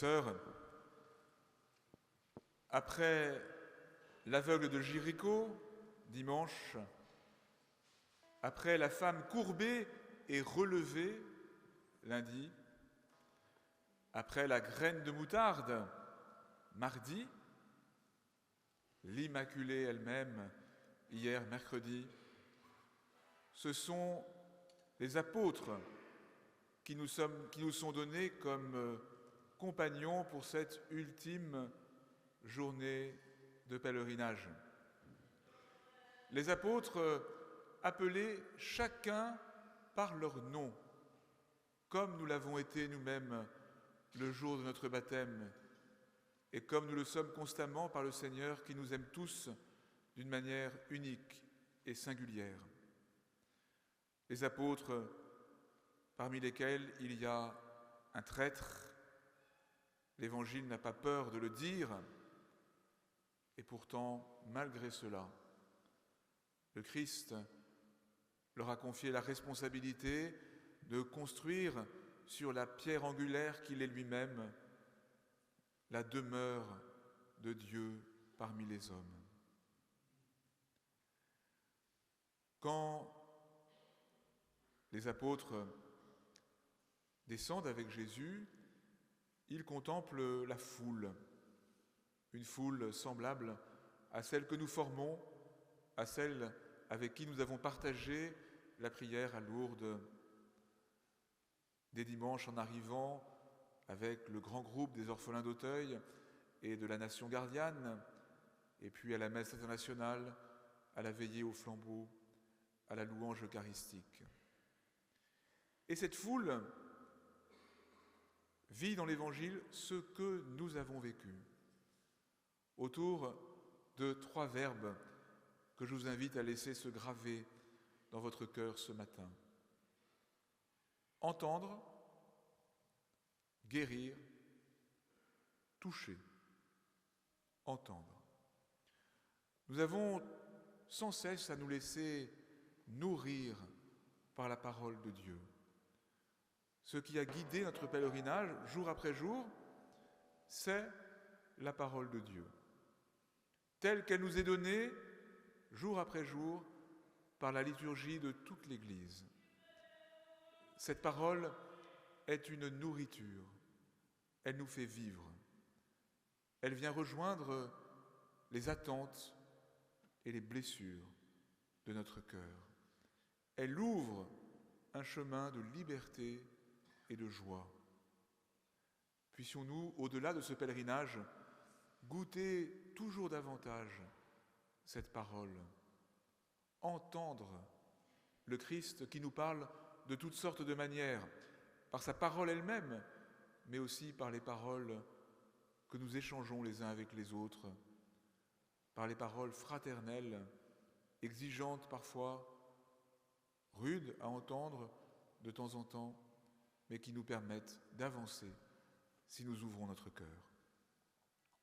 sœurs, après l'aveugle de Jéricho, dimanche, après la femme courbée et relevée, lundi, après la graine de moutarde, mardi, l'Immaculée elle-même, hier, mercredi, ce sont les apôtres qui nous sont donnés comme compagnons pour cette ultime journée de pèlerinage. Les apôtres appelés chacun par leur nom, comme nous l'avons été nous-mêmes le jour de notre baptême, et comme nous le sommes constamment par le Seigneur qui nous aime tous d'une manière unique et singulière. Les apôtres, parmi lesquels il y a un traître, l'Évangile n'a pas peur de le dire, et pourtant, malgré cela, le Christ leur a confié la responsabilité de construire sur la pierre angulaire qu'il est lui-même la demeure de Dieu parmi les hommes. Quand les apôtres descendent avec Jésus, ils contemplent la foule, une foule semblable à celle que nous formons, à celle avec qui nous avons partagé la prière à Lourdes des dimanches en arrivant avec le grand groupe des orphelins d'Auteuil et de la Nation gardiane, et puis à la messe internationale, à la veillée au flambeau, à la louange eucharistique. Et cette foule vit dans l'Évangile ce que nous avons vécu, autour de 3 verbes que je vous invite à laisser se graver dans votre cœur ce matin. Entendre, guérir, toucher. Entendre. Nous avons sans cesse à nous laisser nourrir par la parole de Dieu. Ce qui a guidé notre pèlerinage jour après jour, c'est la parole de Dieu, telle qu'elle nous est donnée jour après jour par la liturgie de toute l'Église. Cette parole est une nourriture, elle nous fait vivre, elle vient rejoindre les attentes et les blessures de notre cœur. Elle ouvre un chemin de liberté et de joie. Puissions-nous, au-delà de ce pèlerinage, goûter toujours davantage cette parole, entendre le Christ qui nous parle de toutes sortes de manières, par sa parole elle-même, mais aussi par les paroles que nous échangeons les uns avec les autres, par les paroles fraternelles, exigeantes parfois, rudes à entendre de temps en temps, mais qui nous permettent d'avancer si nous ouvrons notre cœur.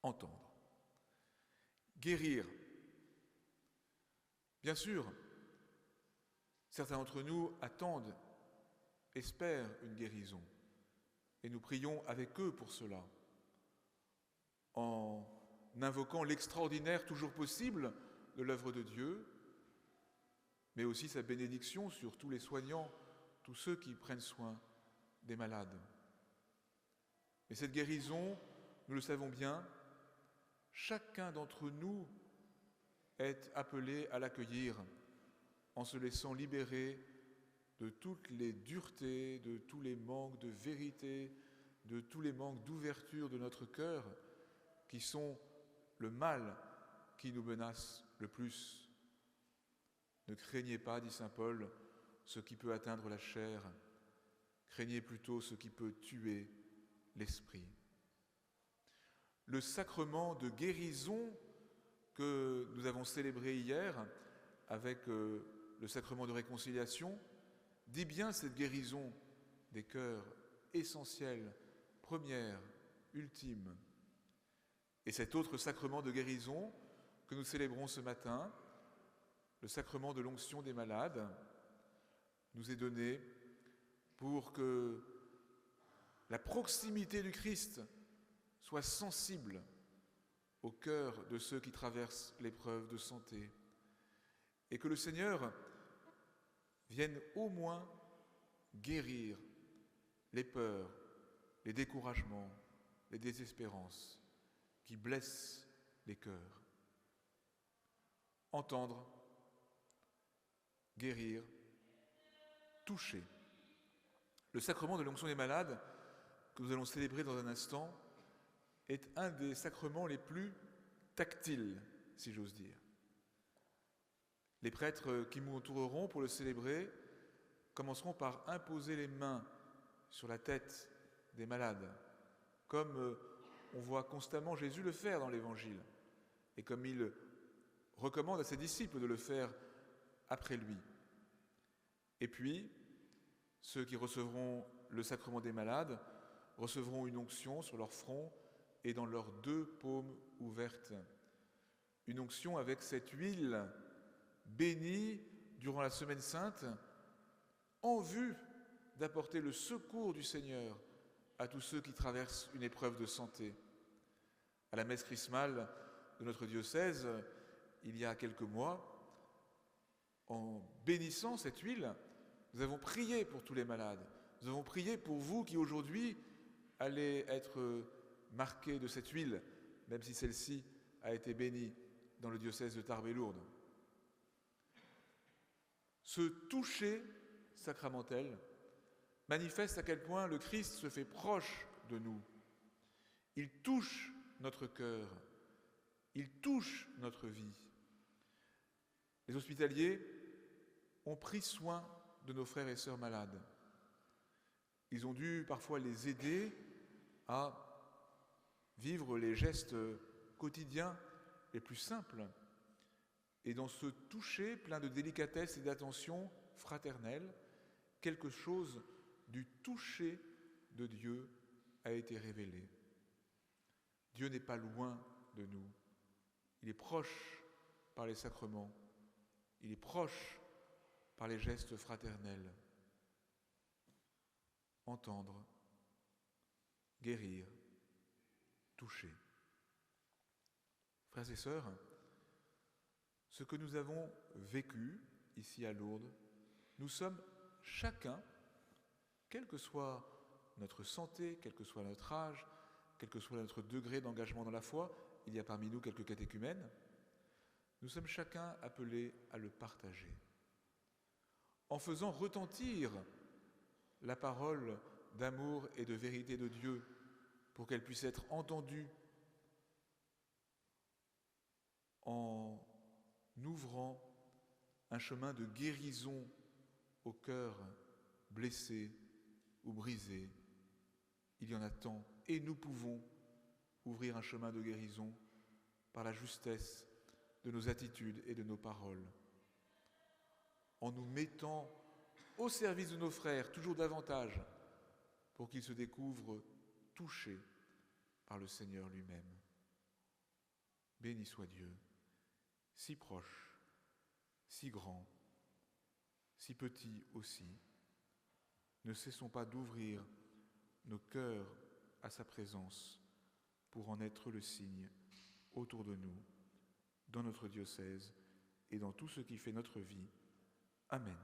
Entendre. Guérir. Bien sûr, certains d'entre nous attendent, espèrent une guérison, et nous prions avec eux pour cela, en invoquant l'extraordinaire toujours possible de l'œuvre de Dieu, mais aussi sa bénédiction sur tous les soignants, tous ceux qui prennent soin des malades. Et cette guérison, nous le savons bien, chacun d'entre nous est appelé à l'accueillir en se laissant libérer de toutes les duretés, de tous les manques de vérité, de tous les manques d'ouverture de notre cœur qui sont le mal qui nous menace le plus. Ne craignez pas, dit saint Paul, ce qui peut atteindre la chair, craignez plutôt ce qui peut tuer l'esprit. Le sacrement de guérison que nous avons célébré hier avec le sacrement de réconciliation dit bien cette guérison des cœurs essentielle, première, ultime. Et cet autre sacrement de guérison que nous célébrons ce matin, le sacrement de l'onction des malades, nous est donné pour que la proximité du Christ soit sensible au cœur de ceux qui traversent l'épreuve de santé, et que le Seigneur vienne au moins guérir les peurs, les découragements, les désespérances qui blessent les cœurs. Entendre, guérir, toucher. Le sacrement de l'onction des malades, que nous allons célébrer dans un instant, est un des sacrements les plus tactiles, si j'ose dire. Les prêtres qui m'entoureront pour le célébrer commenceront par imposer les mains sur la tête des malades, comme on voit constamment Jésus le faire dans l'Évangile, et comme il recommande à ses disciples de le faire après lui. Et puis, ceux qui recevront le sacrement des malades recevront une onction sur leur front et dans leurs 2 paumes ouvertes. Une onction avec cette huile bénie durant la Semaine Sainte en vue d'apporter le secours du Seigneur à tous ceux qui traversent une épreuve de santé. À la messe chrismale de notre diocèse, il y a quelques mois, en bénissant cette huile, nous avons prié pour tous les malades. Nous avons prié pour vous qui aujourd'hui allez être marqués de cette huile, même si celle-ci a été bénie dans le diocèse de Tarbes et Lourdes. Ce toucher sacramentel manifeste à quel point le Christ se fait proche de nous. Il touche notre cœur, il touche notre vie. Les hospitaliers ont pris soin de nos frères et sœurs malades. Ils ont dû parfois les aider à vivre les gestes quotidiens les plus simples. Et dans ce toucher plein de délicatesse et d'attention fraternelle, quelque chose du toucher de Dieu a été révélé. Dieu n'est pas loin de nous. Il est proche par les sacrements. Il est proche par les gestes fraternels. Entendre, guérir, toucher. Frères et sœurs, ce que nous avons vécu ici à Lourdes, nous sommes chacun, quelle que soit notre santé, quel que soit notre âge, quel que soit notre degré d'engagement dans la foi, il y a parmi nous quelques catéchumènes, nous sommes chacun appelés à le partager. En faisant retentir la parole d'amour et de vérité de Dieu pour qu'elle puisse être entendue, en ouvrant un chemin de guérison au cœur blessé ou brisé. Il y en a tant, et nous pouvons ouvrir un chemin de guérison par la justesse de nos attitudes et de nos paroles, en nous mettant au service de nos frères toujours davantage pour qu'ils se découvrent touchés par le Seigneur lui-même. Béni soit Dieu, si proche, si grand, si petit aussi. Ne cessons pas d'ouvrir nos cœurs à sa présence pour en être le signe autour de nous, dans notre diocèse et dans tout ce qui fait notre vie. Amen.